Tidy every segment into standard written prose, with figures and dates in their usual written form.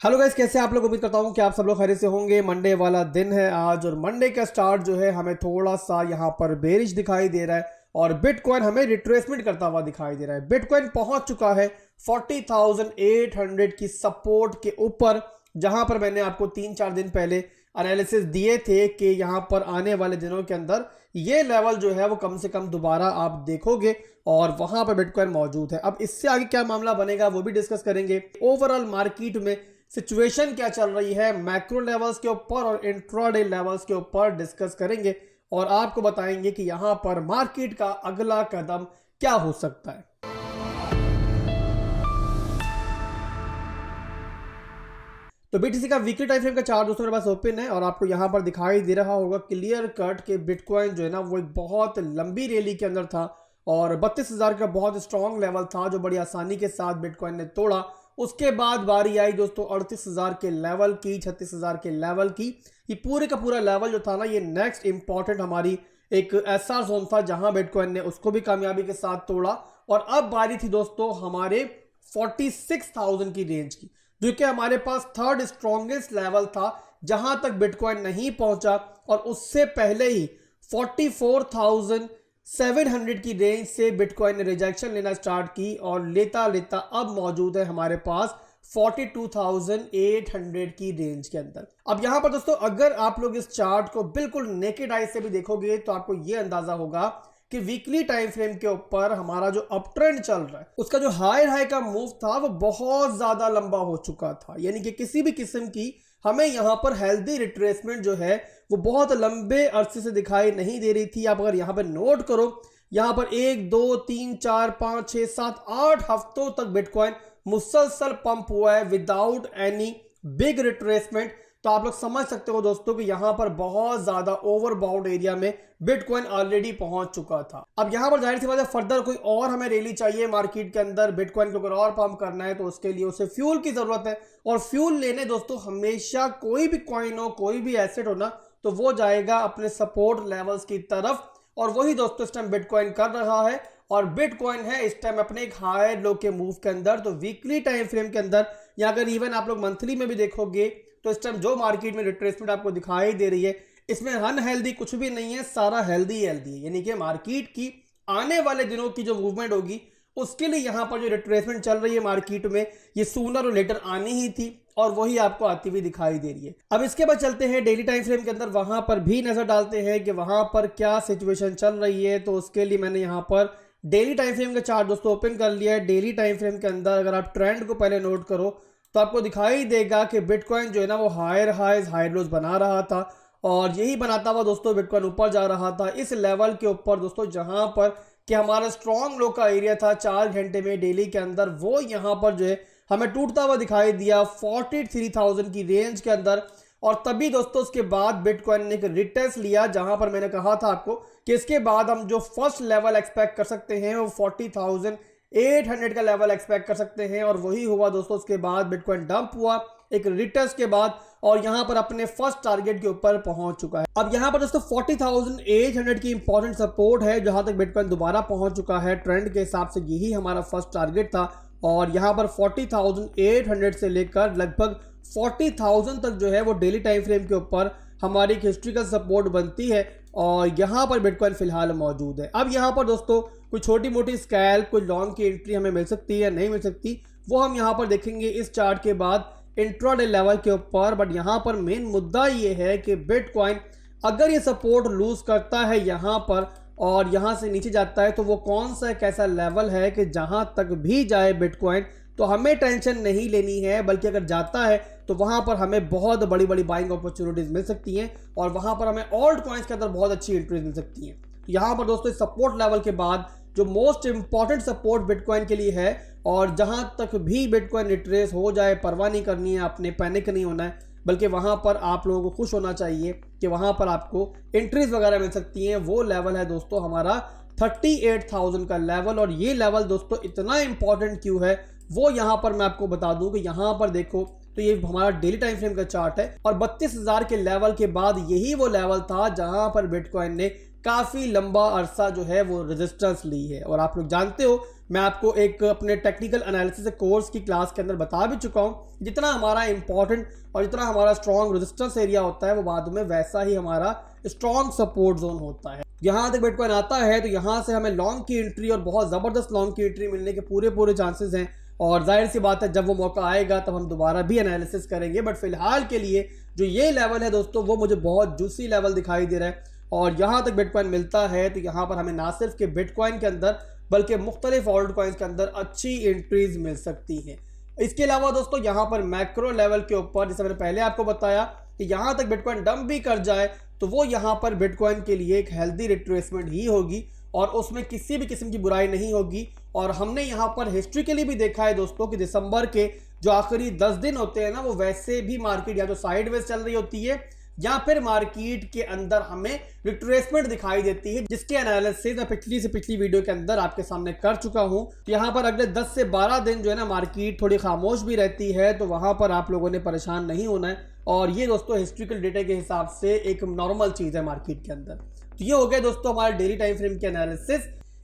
Hello guys, कैसे आप लोग। उम्मीद करता हूं कि आप सब लोग खैरियत से होंगे। मंडे वाला दिन है आज और मंडे का स्टार्ट जो है हमें थोड़ा सा यहां पर बेरिश दिखाई दे रहा है और बिटकॉइन हमें रिट्रेसमेंट करता हुआ दिखाई दे रहा है। बिटकॉइन पहुंच चुका है 40,800 की सपोर्ट के ऊपर, जहां पर मैंने आपको 3-4 दिन पहले एनालिसिस दिए थे कि यहां पर आने वाले दिनों के अंदर ये लेवल जो है वो कम से कम दोबारा आप देखोगे और वहां पर बिटकॉइन मौजूद है। अब इससे आगे क्या मामला बनेगा वो भी डिस्कस करेंगे। ओवरऑल मार्केट में सिचुएशन क्या चल रही है मैक्रो लेवल्स के ऊपर और इंट्राडे लेवल्स के ऊपर डिस्कस करेंगे और आपको बताएंगे कि यहां पर मार्केट का अगला कदम क्या हो सकता है। तो बीटीसी का वीकली टाइम फ्रेम का चार्ट दोस्तों मेरे पास ओपन है और आपको यहां पर दिखाई दे रहा होगा क्लियर कट के बिटकॉइन जो है ना वो एक बहुत लंबी रैली के अंदर था और 32,000 का बहुत स्ट्रॉन्ग लेवल था जो बड़ी आसानी के साथ बिटकॉइन ने तोड़ा। उसके बाद बारी आई दोस्तों 38,000 के लेवल की, 36,000 के लेवल की। ये पूरे का पूरा लेवल जो था ना ये नेक्स्ट इंपॉर्टेंट हमारी एक ऐसा जोन था जहां बिटकॉइन ने उसको भी कामयाबी के साथ तोड़ा और अब बारी थी दोस्तों हमारे 46,000 की रेंज की, जो कि हमारे पास थर्ड स्ट्रॉन्गेस्ट लेवल था जहां तक बिटकॉइन नहीं पहुंचा। और उससे पहले ही 44,700 की रेंज से बिटकॉइन ने रिजेक्शन लेना स्टार्ट की और लेता लेता अब मौजूद है हमारे पास 42,800 की रेंज के अंदर। अब यहां पर दोस्तों अगर आप लोग इस चार्ट को बिल्कुल नेकेड आई से भी देखोगे तो आपको यह अंदाजा होगा कि वीकली टाइम फ्रेम के ऊपर हमारा जो अप ट्रेंड चल रहा है उसका जो हाई का मूव था वो बहुत ज्यादा लंबा हो चुका था, यानी कि किसी भी किस्म की हमें यहां पर हेल्दी रिट्रेसमेंट जो है वो बहुत लंबे अरसे से दिखाई नहीं दे रही थी। आप अगर यहां पर नोट करो, यहां पर 1 2 3 4 5 6 7 8 हफ्तों तक बिटकॉइन मुसलसल पंप हुआ है विदाउट एनी बिग रिट्रेसमेंट। तो आप लोग समझ सकते हो दोस्तों कि यहां पर बहुत ज्यादा ओवरबाउंड एरिया में बिटकॉइन ऑलरेडी पहुंच चुका था। अब यहां पर जाहिर सी बात है फर्दर कोई और हमें रैली चाहिए मार्केट के अंदर, बिटकॉइन को अगर और पंप करना है तो उसके लिए उसे फ्यूल की जरूरत है और फ्यूल लेने दोस्तों हमेशा कोई भी कॉइन हो कोई भी एसेट हो ना तो वो जाएगा अपने सपोर्ट लेवल्स की तरफ और वही दोस्तों इस टाइम बिटकॉइन कर रहा है और बिटकॉइन है इस टाइम अपने एक हाई लो के मूव के अंदर। तो वीकली टाइम फ्रेम के अंदर या अगर इवन आप लोग मंथली में भी देखोगे तो इस टाइम जो मार्केट में रिट्रेसमेंट आपको दिखाई दे रही है इसमें अनहेल्दी कुछ भी नहीं है, सारा हेल्दी है, यानी कि मार्केट की आने वाले दिनों की जो मूवमेंट होगी उसके लिए यहां पर जो रिट्रेसमेंट चल रही है मार्केट में ये सूनर और लेटर आनी ही थी और वही आपको आती हुई दिखाई दे रही है। अब इसके बाद चलते हैं डेली टाइम फ्रेम के अंदर, वहां पर भी नजर डालते हैं कि वहां पर क्या सिचुएशन चल रही है। तो उसके लिए मैंने यहां पर डेली टाइम फ्रेम का चार्ट दोस्तों ओपन कर लिया है। डेली टाइम फ्रेम के अंदर अगर आप ट्रेंड को पहले नोट करो तो आपको दिखाई देगा कि बिटकॉइन जो है ना वो हायर हाइज हाई लोज बना रहा था और यही बनाता हुआ दोस्तों बिटकॉइन ऊपर जा रहा था इस लेवल के ऊपर दोस्तों, जहां पर कि हमारा स्ट्रॉन्ग लो का एरिया था 4 घंटे में डेली के अंदर, वो यहां पर जो है हमें टूटता हुआ दिखाई दिया 43,000 की रेंज के अंदर। और तभी दोस्तों उसके बाद बिटकॉइन ने एक रिटेस्ट लिया जहां पर मैंने कहा था आपको कि इसके बाद हम जो फर्स्ट लेवल एक्सपेक्ट कर सकते हैं वो 40,800 का लेवल एक्सपेक्ट कर सकते हैं और वही हुआ दोस्तों। उसके बाद बिटकॉइन डंप हुआ एक रिटेस्ट के बाद और यहां पर अपने फर्स्ट टारगेट के ऊपर पहुंच चुका है। अब यहां पर दोस्तों 40,800 की इंपॉर्टेंट सपोर्ट है जहां तक बिटकॉइन दोबारा पहुंच चुका है। ट्रेंड के हिसाब से यही हमारा फर्स्ट टारगेट था और यहां पर 40,800 से लेकर लगभग 40,000 तक जो है वो डेली टाइम फ्रेम के ऊपर हमारी एक हिस्ट्रिकल सपोर्ट बनती है और यहां पर बिटकॉइन फिलहाल मौजूद है। अब यहां पर दोस्तों कोई छोटी मोटी स्कैल्प कोई लॉन्ग की एंट्री हमें मिल सकती है या नहीं मिल सकती वो हम यहां पर देखेंगे इस चार्ट के बाद इंट्राडे लेवल के ऊपर। बट यहां पर मेन मुद्दा ये है कि बिटकॉइन अगर ये सपोर्ट लूज करता है यहां पर और यहां से नीचे जाता है तो वो कौन सा एक ऐसा लेवल है कि जहां तक भी जाए बिटकॉइन तो हमें टेंशन नहीं लेनी है, बल्कि अगर जाता है तो वहां पर हमें बहुत बड़ी बड़ी बाइंग अपॉर्चुनिटीज मिल सकती हैं और वहां पर हमें ऑल्ट कॉइन्स के अंदर बहुत अच्छी एंट्रीज मिल सकती हैं। यहां पर दोस्तों सपोर्ट लेवल के बाद जो मोस्ट इंपॉर्टेंट सपोर्ट बिटकॉइन के लिए है और जहां तक भी बिटकॉइन रिट्रेस हो जाए परवाह नहीं करनी है, अपने पैनिक नहीं होना है, बल्कि वहां पर आप लोगों को खुश होना चाहिए कि वहां पर आपको एंट्रीज वगैरह मिल सकती हैं। वो लेवल है दोस्तों हमारा 38,000 का लेवल और ये लेवल दोस्तों इतना इंपॉर्टेंट क्यों है वो यहां पर मैं आपको बता दूं कि यहां पर देखो तो ये हमारा डेली टाइम फ्रेम का चार्ट है और 32,000 के लेवल के बाद यही वो लेवल था जहां पर बिटकॉइन ने काफ़ी लंबा अरसा जो है वो रेजिस्टेंस ली है। और आप लोग जानते हो, मैं आपको एक अपने टेक्निकल एनालिसिस कोर्स की क्लास के अंदर बता भी चुका हूँ, जितना हमारा इंपॉर्टेंट और जितना हमारा स्ट्रॉन्ग रेजिस्टेंस एरिया होता है वो बाद में वैसा ही हमारा स्ट्रॉन्ग सपोर्ट जोन होता है। यहाँ तक बिटकॉइन आता है तो यहाँ से हमें लॉन्ग की एंट्री और बहुत ज़बरदस्त लॉन्ग की एंट्री मिलने के पूरे चांसेस हैं। और जाहिर सी बात है, जब वो मौका आएगा तब हम दोबारा भी एनालिसिस करेंगे। बट फिलहाल के लिए जो ये लेवल है दोस्तों, वो मुझे बहुत जूसी लेवल दिखाई दे रहा है। और यहाँ तक बिटकॉइन मिलता है तो यहाँ पर हमें ना सिर्फ के बिटकॉइन के अंदर बल्कि मुख्तलिफ ऑल्ट कॉइन्स के अंदर अच्छी एंट्रीज मिल सकती हैं। इसके अलावा दोस्तों यहाँ पर मैक्रो लेवल के ऊपर, जैसे मैंने पहले आपको बताया कि यहाँ तक बिटकॉइन डंप भी कर जाए तो वो यहाँ पर बिटकॉइन के लिए एक हेल्दी रिट्रेसमेंट ही होगी और उसमें किसी भी किस्म की बुराई नहीं होगी। और हमने यहाँ पर हिस्ट्रिकली भी देखा है दोस्तों कि दिसंबर के जो आखिरी 10 दिन होते हैं ना, वो वैसे भी मार्केट या तो साइडवेज चल रही होती है या फिर मार्केट के अंदर हमें रिट्रेसमेंट दिखाई देती है, जिसके एनालिसिस मैं पिछली वीडियो के अंदर आपके सामने कर चुका हूं। तो यहाँ पर अगले 10 से 12 दिन जो है ना मार्केट थोड़ी खामोश भी रहती है, तो वहां पर आप लोगों ने परेशान नहीं होना है। और ये दोस्तों हिस्ट्रिकल डेटा के हिसाब से एक नॉर्मल चीज है मार्केट के अंदर। तो ये हो गया दोस्तों हमारे डेली टाइम फ्रेम के एनालिसिस।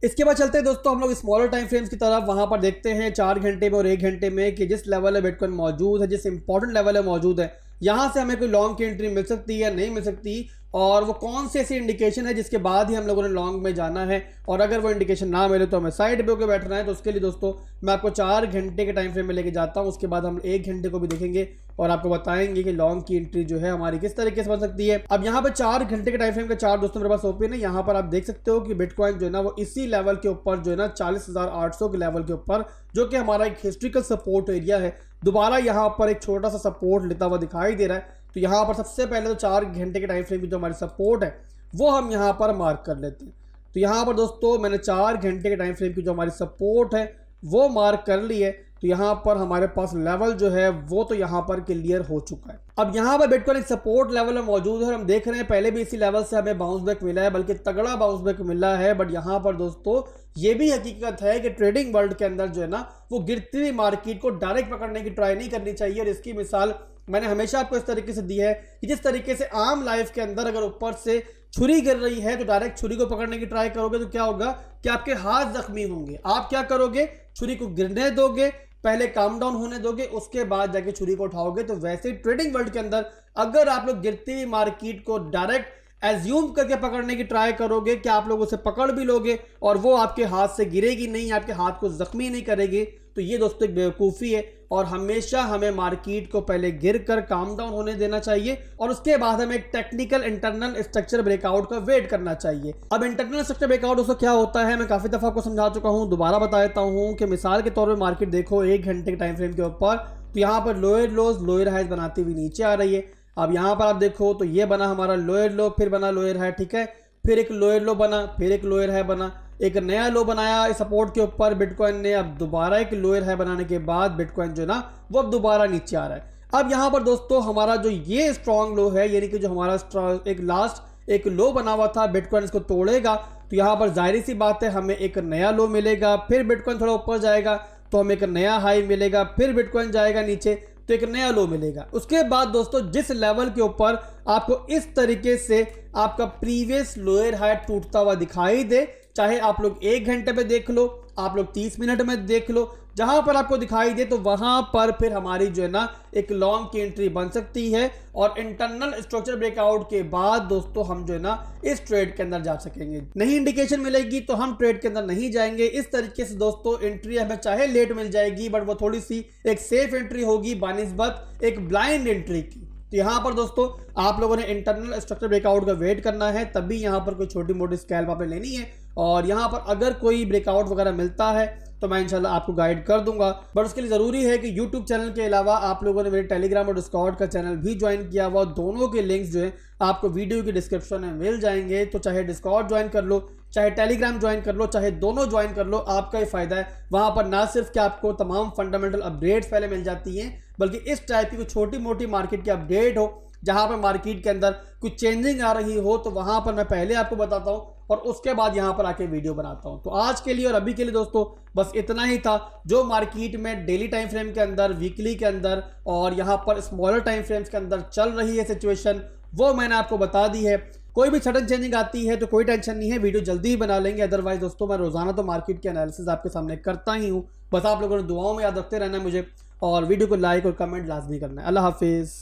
इसके बाद चलते हैं दोस्तों हम लोग स्मॉलर टाइम फ्रेम्स की तरफ। वहां पर देखते हैं 4 घंटे में और 1 घंटे में कि जिस लेवल है बिटकॉइन मौजूद है, जिस इंपॉर्टेंट लेवल है मौजूद है, यहां से हमें कोई लॉन्ग की एंट्री मिल सकती है, नहीं मिल सकती, और वो कौन सी ऐसी इंडिकेशन है जिसके बाद ही हम लोगों ने लॉन्ग में जाना है। और अगर वो इंडिकेशन ना मिले तो हमें साइड पे होकर बैठना है। तो उसके लिए दोस्तों मैं आपको 4 घंटे के टाइम फ्रेम में लेके जाता हूं। उसके बाद हम 1 घंटे को भी देखेंगे और आपको बताएंगे कि लॉन्ग की एंट्री जो है हमारी किस तरीके से बन सकती है। अब यहाँ पे 4 घंटे के टाइम फ्रेम का चार्ट दोस्तों मेरे पास ओपन है। यहाँ पर आप देख सकते हो कि बिटकॉइन जो है ना वो इसी लेवल के ऊपर जो है ना 40,800 के लेवल के ऊपर, जो कि हमारा एक हिस्ट्रिकल सपोर्ट एरिया है, दोबारा यहाँ पर एक छोटा सा सपोर्ट लेता हुआ दिखाई दे रहा है। तो यहाँ पर सबसे पहले तो 4 घंटे के टाइम फ्रेम की जो हमारी सपोर्ट है वो हम यहाँ पर मार्क कर लेते हैं। तो यहाँ पर दोस्तों मैंने 4 घंटे के टाइम फ्रेम की जो हमारी सपोर्ट है वो मार्क कर ली है। तो यहाँ पर हमारे पास लेवल जो है वो तो यहाँ पर क्लियर हो चुका है। अब यहाँ पर बिटकॉइन एक सपोर्ट लेवल में मौजूद है और हम देख रहे हैं पहले भी इसी लेवल से हमें बाउंस बैक मिला है, बल्कि तगड़ा बाउंस बैक मिला है। बट यहाँ पर दोस्तों ये भी हकीकत है कि ट्रेडिंग वर्ल्ड के अंदर जो है ना वो गिरती हुई मार्केट को डायरेक्ट पकड़ने की ट्राई नहीं करनी चाहिए। और इसकी मिसाल मैंने हमेशा आपको इस तरीके से दी है कि जिस तरीके से आम लाइफ के अंदर अगर ऊपर से छुरी गिर रही है तो डायरेक्ट छुरी को पकड़ने की ट्राई करोगे तो क्या होगा कि आपके हाथ जख्मी होंगे। आप क्या करोगे, छुरी को गिरने दोगे, पहले काम डाउन होने दोगे, उसके बाद जाके छुरी को उठाओगे। तो वैसे ट्रेडिंग वर्ल्ड के अंदर अगर आप लोग गिरती हुई मार्केट को डायरेक्ट एज्यूम करके पकड़ने की ट्राई करोगे कि आप लोग उसे पकड़ भी लोगे और वो आपके हाथ से गिरेगी नहीं, आपके हाथ को जख्मी नहीं करेगी, तो ये दोस्तों एक बेवकूफ़ी है। और हमेशा हमें मार्केट को पहले गिर कर काम डाउन होने देना चाहिए और उसके बाद हमें एक टेक्निकल इंटरनल स्ट्रक्चर ब्रेकआउट का वेट करना चाहिए। अब इंटरनल स्ट्रक्चर ब्रेकआउट दोस्तों क्या होता है मैं काफ़ी दफ़ा आपको समझा चुका हूँ, दोबारा बता देता हूँ कि मिसाल के तौर पर मार्केट देखो 1 घंटे के टाइम फ्रेम के ऊपर, तो यहाँ पर लोअर लोज लोअर हाइज बनाती हुई नीचे आ रही है। अब यहाँ पर आप देखो तो ये बना हमारा लोअर लो, फिर बना लोअर हाई, ठीक है, फिर एक लोअर लो बना, फिर एक लोअर हाई बना, एक नया लो बनाया सपोर्ट के ऊपर बिटकॉइन ने। अब दोबारा एक लोअर हाई बनाने के बाद बिटकॉइन जो है ना वो अब दोबारा नीचे आ रहा है। अब यहाँ पर दोस्तों हमारा जो ये स्ट्रॉन्ग लो है, यानी कि जो हमारा एक लास्ट एक लो बना हुआ था, बिटकॉइन इसको तोड़ेगा तो यहाँ पर जाहिर सी बात है हमें एक नया लो मिलेगा, फिर बिटकॉइन थोड़ा ऊपर जाएगा तो हमें एक नया हाई मिलेगा, फिर बिटकॉइन जाएगा नीचे तो एक नया लो मिलेगा। उसके बाद दोस्तों जिस लेवल के ऊपर आपको इस तरीके से आपका प्रीवियस लोअर हाई टूटता हुआ दिखाई दे, चाहे आप लोग 1 घंटे पे देख लो, आप लोग 30 मिनट में देख लो, जहां पर आपको दिखाई दे तो वहां पर फिर हमारी जो है ना एक लॉन्ग की एंट्री बन सकती है। और इंटरनल स्ट्रक्चर ब्रेकआउट के बाद दोस्तों हम जो है ना इस ट्रेड के अंदर जा सकेंगे। नहीं इंडिकेशन मिलेगी तो हम ट्रेड के अंदर नहीं जाएंगे। इस तरीके से दोस्तों एंट्री हमें चाहे लेट मिल जाएगी बट वो थोड़ी सी एक सेफ एंट्री होगी बानिस्बत एक ब्लाइंड एंट्री की। तो यहाँ पर दोस्तों आप लोगों ने इंटरनल स्ट्रक्चर ब्रेकआउट का वेट करना है, तभी यहाँ पर कोई छोटी मोटी स्कैल्प आपने लेनी है। और यहाँ पर अगर कोई ब्रेकआउट वगैरह मिलता है तो मैं इंशाल्लाह आपको गाइड कर दूंगा। बट उसके लिए ज़रूरी है कि यूट्यूब चैनल के अलावा आप लोगों ने मेरे टेलीग्राम और डिस्कॉर्ड का चैनल भी ज्वाइन किया हुआ, दोनों के लिंक्स जो है आपको वीडियो की डिस्क्रिप्शन में मिल जाएंगे। तो चाहे डिस्कॉर्ड ज्वाइन कर लो, चाहे टेलीग्राम ज्वाइन कर लो, चाहे दोनों ज्वाइन कर लो, आपका ही फायदा है। वहाँ पर ना सिर्फ कि आपको तमाम फंडामेंटल अपडेट्स पहले मिल जाती हैं, बल्कि इस टाइप की कुछ छोटी मोटी मार्केट की अपडेट हो, जहां पर मार्केट के अंदर कुछ चेंजिंग आ रही हो, तो वहां पर मैं पहले आपको बताता हूं और उसके बाद यहां पर आके वीडियो बनाता हूं। तो आज के लिए और अभी के लिए दोस्तों बस इतना ही था, जो मार्केट में डेली टाइम फ्रेम के अंदर, वीकली के अंदर और यहां पर स्मॉलर टाइम फ्रेम्स के अंदर चल रही है सिचुएशन, वो मैंने आपको बता दी है। कोई भी सडन चेंजिंग आती है तो कोई टेंशन नहीं है, वीडियो जल्दी ही बना लेंगे। अदरवाइज दोस्तों मैं रोजाना तो मार्केट के एनालिसिस आपके सामने करता ही हूँ। बस आप लोगों ने दुआओं में याद रखते रहना मुझे, और वीडियो को लाइक और कमेंट लाजमी करना है। अल्लाह हाफिज़।